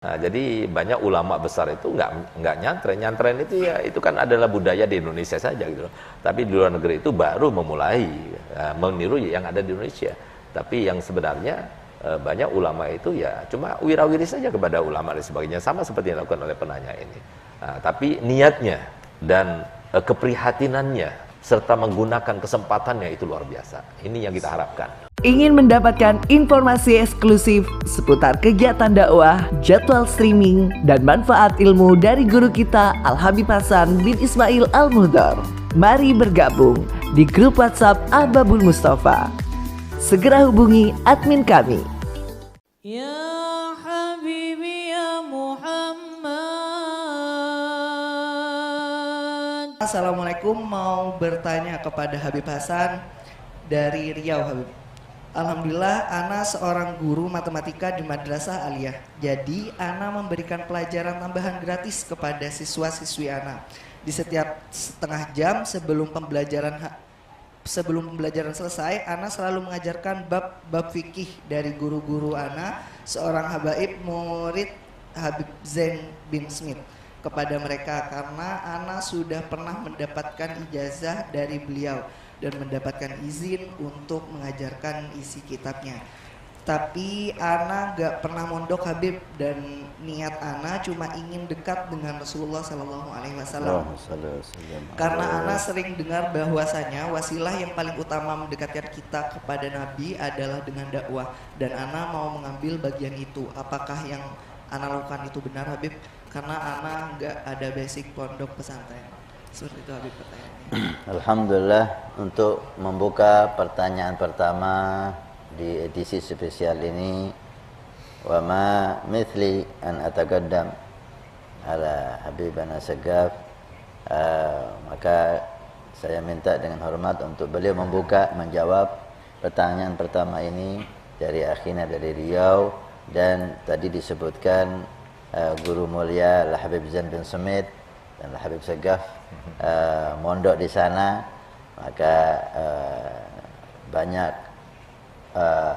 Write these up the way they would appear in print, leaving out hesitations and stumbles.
Nah, jadi banyak ulama besar itu nggak nyantren. Nyantren itu ya itu kan adalah budaya di Indonesia saja gitu loh. Tapi di luar negeri itu baru memulai meniru yang ada di Indonesia. Tapi yang sebenarnya banyak ulama itu ya cuma wirawiri saja kepada ulama dan sebagainya, sama seperti yang dilakukan oleh penanya ini. Nah, tapi niatnya dan keprihatinannya serta menggunakan kesempatannya itu luar biasa. Ini yang kita harapkan. Ingin mendapatkan informasi eksklusif seputar kegiatan dakwah, jadwal streaming, dan manfaat ilmu dari guru kita Al-Habib Hasan bin Ismail Al-Muhdar? Mari bergabung di grup WhatsApp Ahbabul Mustafa. Segera hubungi admin kami. Ya Habibi ya Muhammad. Assalamualaikum, mau bertanya kepada Habib Hasan dari Riau, Habib. Alhamdulillah, Ana seorang guru matematika di Madrasah Aliyah. Jadi, Ana memberikan pelajaran tambahan gratis kepada siswa-siswi Ana. Di setiap setengah jam sebelum pembelajaran selesai, Ana selalu mengajarkan bab fikih dari guru-guru Ana, seorang habaib murid Habib Zain bin Smith, kepada mereka karena Ana sudah pernah mendapatkan ijazah dari beliau dan mendapatkan izin untuk mengajarkan isi kitabnya. Tapi Ana gak pernah mondok, Habib, dan niat Ana cuma ingin dekat dengan Rasulullah SAW. Karena Ana sering dengar bahwasanya wasilah yang paling utama mendekatkan kita kepada Nabi adalah dengan dakwah, dan Ana mau mengambil bagian itu. Apakah yang Ana lakukan itu benar, Habib? Karena Ana gak ada basic pondok pesantren. Seperti itu, Habib, pertanyaannya. Alhamdulillah, untuk membuka pertanyaan pertama di edisi spesial ini, wa ma mithli an ataqaddam ala Habibana Sagaf, maka saya minta dengan hormat untuk beliau menjawab pertanyaan pertama ini dari akhina dari Riau. Dan tadi disebutkan guru mulia Al-Habib Zain bin Smith dan Al-Habib Sagaf mondok di sana, maka banyak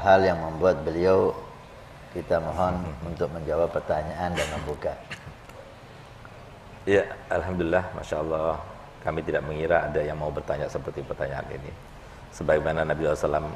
hal yang membuat beliau, kita mohon untuk menjawab pertanyaan dan membuka. Ya, Alhamdulillah, Masya Allah, kami tidak mengira ada yang mau bertanya seperti pertanyaan ini. Sebagaimana Nabi SAW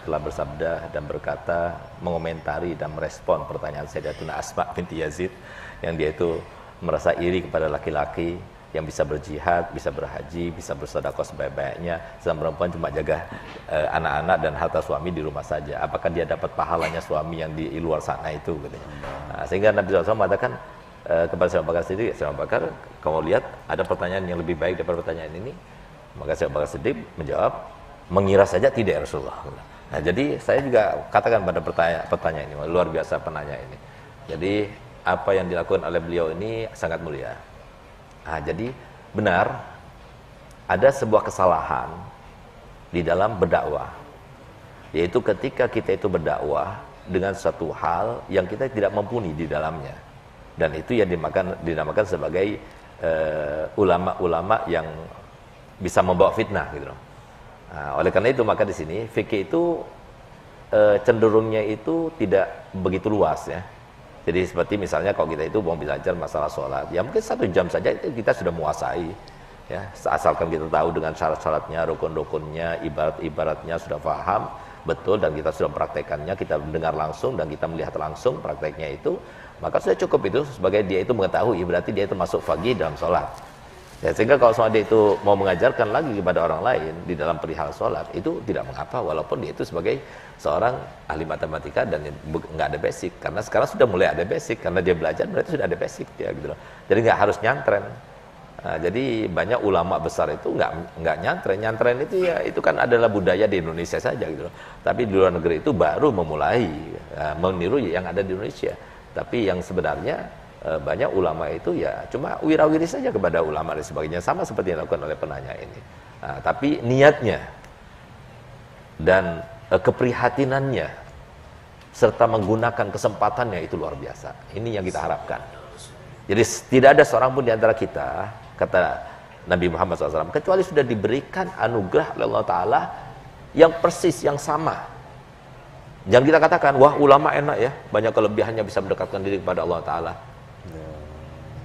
telah bersabda dan berkata, mengomentari dan merespon pertanyaan Sayyidatuna Asma binti Yazid, yang dia itu merasa iri kepada laki-laki yang bisa berjihad, bisa berhaji, bisa bersedekah sebaik-baiknya, sedang perempuan cuma jaga anak-anak dan harta suami di rumah saja. Apakah dia dapat pahalanya suami yang di luar sana itu? Gitu. Nah, sehingga Nabi SAW mengatakan kepada Syekh Abu Bakar Siddiq, Syekh Abu Bakar, kamu lihat ada pertanyaan yang lebih baik daripada pertanyaan ini? Maka Syekh Abu Bakar Siddiq menjawab, mengira saja tidak, ya Rasulullah. Nah, jadi saya juga katakan pada pertanyaan ini, luar biasa penanya ini. Jadi apa yang dilakukan oleh beliau ini sangat mulia. Nah, jadi benar ada sebuah kesalahan di dalam berdakwah, yaitu ketika kita itu berdakwah dengan suatu hal yang kita tidak mumpuni di dalamnya, dan itu yang dinamakan sebagai ulama-ulama yang bisa membawa fitnah gitu loh. Nah, oleh karena itu maka di sini fikih itu cenderungnya itu tidak begitu luas ya. Jadi seperti misalnya kalau kita itu mau belajar masalah sholat, ya mungkin 1 jam saja itu kita sudah menguasai, ya asalkan kita tahu dengan syarat-syaratnya, rukun-rukunnya, ibarat-ibaratnya sudah paham betul, dan kita sudah praktekannya, kita mendengar langsung dan kita melihat langsung prakteknya itu, maka sudah cukup itu sebagai dia itu mengetahui, berarti dia itu masuk faqih dalam sholat. Ya, sehingga kalau dia itu mau mengajarkan lagi kepada orang lain di dalam perihal sholat, itu tidak mengapa walaupun dia itu sebagai seorang ahli matematika dan nggak ada basic, karena sekarang sudah mulai ada basic, karena dia belajar berarti sudah ada basic ya gitu loh. Jadi nggak harus nyantren. Nah, jadi banyak ulama besar itu nggak nyantren itu ya itu kan adalah budaya di Indonesia saja gitu loh. Tapi di luar negeri itu baru memulai meniru yang ada di Indonesia. Tapi yang sebenarnya banyak ulama itu ya cuma wirawiri saja kepada ulama dan sebagainya, sama seperti yang dilakukan oleh penanya ini. Nah, tapi niatnya dan keprihatinannya serta menggunakan kesempatannya itu luar biasa. Ini yang kita harapkan. Jadi tidak ada seorang pun di antara kita, kata Nabi Muhammad SAW, kecuali sudah diberikan anugerah oleh Allah Ta'ala yang persis, yang sama. Jangan kita katakan, wah ulama enak ya, banyak kelebihannya bisa mendekatkan diri kepada Allah Ta'ala.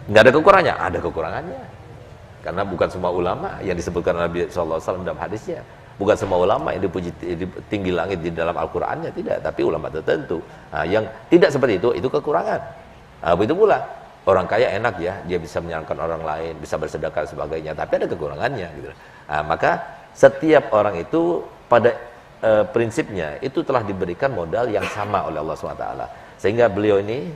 Nggak ada kekurangannya? Ada kekurangannya. Karena bukan semua ulama yang disebutkan Nabi SAW dalam hadisnya. Bukan semua ulama yang dipuji di tinggi langit di dalam Al-Qur'annya, tidak. Tapi ulama tertentu. Nah, yang tidak seperti itu kekurangan. Nah, begitu pula. Orang kaya enak ya, dia bisa menyenangkan orang lain, bisa bersedekah dan sebagainya. Tapi ada kekurangannya. Gitu. Nah, maka setiap orang itu pada prinsipnya itu telah diberikan modal yang sama oleh Allah SWT. Sehingga beliau ini,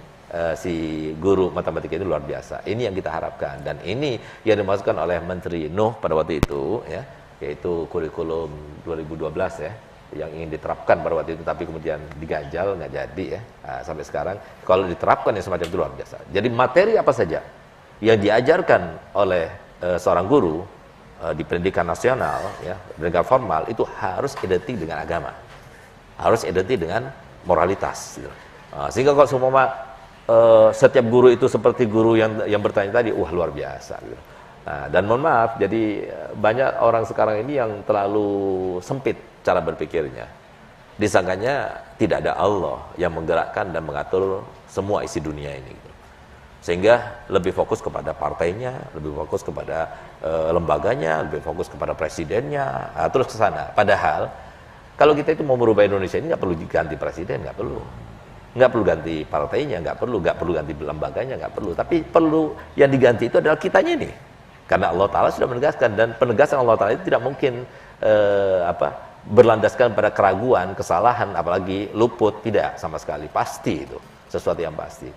si guru matematika itu luar biasa. Ini yang kita harapkan. Dan ini yang dimasukkan oleh Menteri Nuh pada waktu itu, ya, yaitu kurikulum 2012 ya, yang ingin diterapkan pada waktu itu, tapi kemudian diganjal, nggak jadi ya. Nah, sampai sekarang kalau diterapkan yang semacam itu luar biasa. Jadi materi apa saja yang diajarkan oleh seorang guru di pendidikan nasional, ya, pendidikan formal, itu harus identik dengan agama, harus identik dengan moralitas. Gitu. Sehingga kalau semua setiap guru itu seperti guru yang bertanya tadi, wah luar biasa. Gitu. Nah, dan mohon maaf, jadi banyak orang sekarang ini yang terlalu sempit cara berpikirnya. Disangkanya tidak ada Allah yang menggerakkan dan mengatur semua isi dunia ini. Gitu. Sehingga lebih fokus kepada partainya, lebih fokus kepada lembaganya, lebih fokus kepada presidennya, terus ke sana. Padahal kalau kita itu mau merubah Indonesia ini nggak perlu ganti presiden, nggak perlu ganti partainya, nggak perlu ganti lembaganya, nggak perlu. Tapi perlu yang diganti itu adalah kitanya ini. Karena Allah Ta'ala sudah menegaskan, dan penegasan Allah Ta'ala itu tidak mungkin berlandaskan pada keraguan, kesalahan, apalagi luput, tidak sama sekali. Pasti itu, sesuatu yang pasti.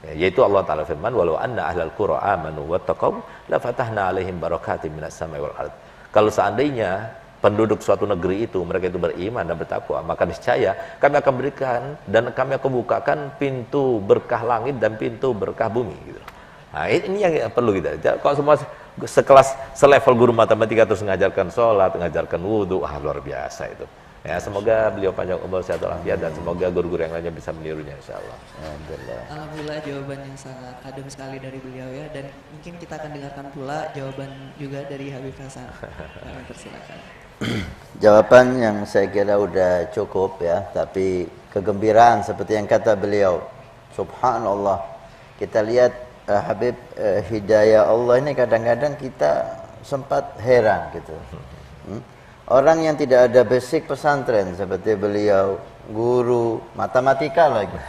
Yaitu Allah Ta'ala firman, walau anna ahlal qura amanu wattaqaw la fatahna alaihim barakatim minas samai wal ard. Kalau seandainya penduduk suatu negeri itu, mereka itu beriman dan bertakwa, maka niscaya kami akan berikan dan kami akan bukakan pintu berkah langit dan pintu berkah bumi. Gitu. Nah, ini yang perlu kita. Kalau semua selevel guru matematika terus mengajarkan sholat, mengajarkan wudhu, luar biasa itu. Ya, semoga beliau panjang umur, sehat walafiat, dan semoga guru-guru yang lainnya bisa menirunya, insyaallah. Alhamdulillah, jawaban yang sangat adem sekali dari beliau ya, dan mungkin kita akan dengarkan pula jawaban juga dari Habib Hasan. Kami persilakan. Jawaban yang saya kira udah cukup ya, tapi kegembiraan seperti yang kata beliau, subhanallah. Kita lihat Habib, hidayah Allah ini kadang-kadang kita sempat heran gitu. Orang yang tidak ada basic pesantren seperti beliau, guru matematika lagi,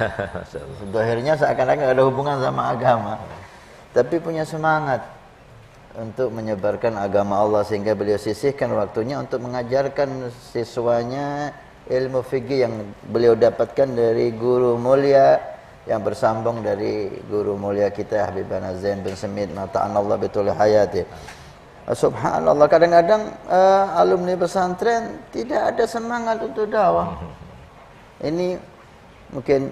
akhirnya seakan-akan ada hubungan sama agama, tapi punya semangat untuk menyebarkan agama Allah, sehingga beliau sisihkan waktunya untuk mengajarkan siswanya ilmu fikih yang beliau dapatkan dari guru mulia yang bersambung dari guru mulia kita Habib Zain bin Smith, mata'anallah betul hayati. Subhanallah, kadang-kadang alumni pesantren tidak ada semangat untuk dakwah. Ini mungkin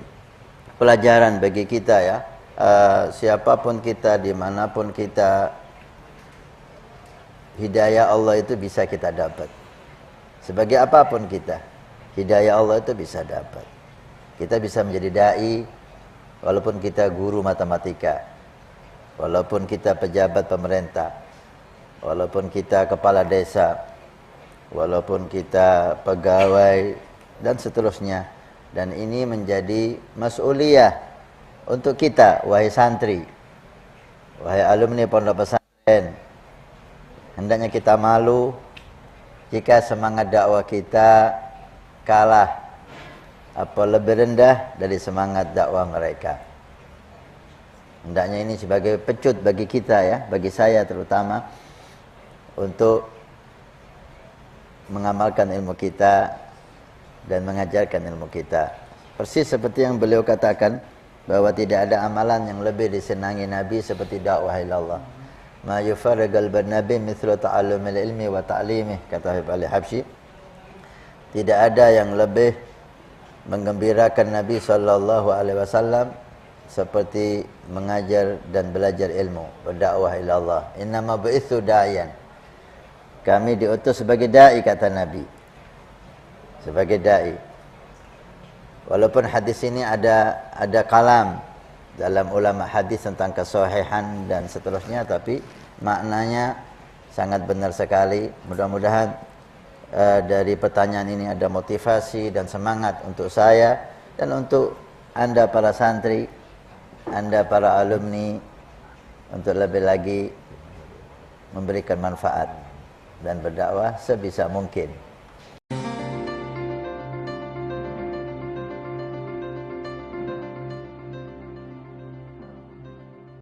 pelajaran bagi kita ya. Siapapun kita, dimanapun kita, hidayah Allah itu bisa kita dapat. Sebagai apapun kita, hidayah Allah itu bisa dapat. Kita bisa menjadi dai walaupun kita guru matematika, walaupun kita pejabat pemerintah, walaupun kita kepala desa, walaupun kita pegawai, dan seterusnya. Dan ini menjadi mas'uliyah untuk kita, wahai santri, wahai alumni pondok pesantren. Hendaknya kita malu jika semangat dakwah kita kalah apa lebih rendah dari semangat dakwah mereka. Hendaknya ini sebagai pecut bagi kita ya, bagi saya terutama, untuk mengamalkan ilmu kita dan mengajarkan ilmu kita. Persis seperti yang beliau katakan, bahwa tidak ada amalan yang lebih disenangi Nabi seperti dakwah ilallah. Ma yufarrigal nabi mithlu ta'allumil ilmi wa ta'limih, kata Habib Ali Habsyi. Tidak ada yang lebih menggembirakan Nabi SAW seperti mengajar dan belajar ilmu, berdakwah ilallah. Innama bu'itsu da'iyan. Kami diutus sebagai da'i, kata Nabi. Sebagai da'i. Walaupun hadis ini ada kalam dalam ulama hadis tentang kesahihan dan seterusnya, tapi maknanya sangat benar sekali. Mudah-mudahan dari pertanyaan ini ada motivasi dan semangat untuk saya dan untuk Anda para santri, Anda para alumni, untuk lebih lagi memberikan manfaat dan berdakwah sebisa mungkin.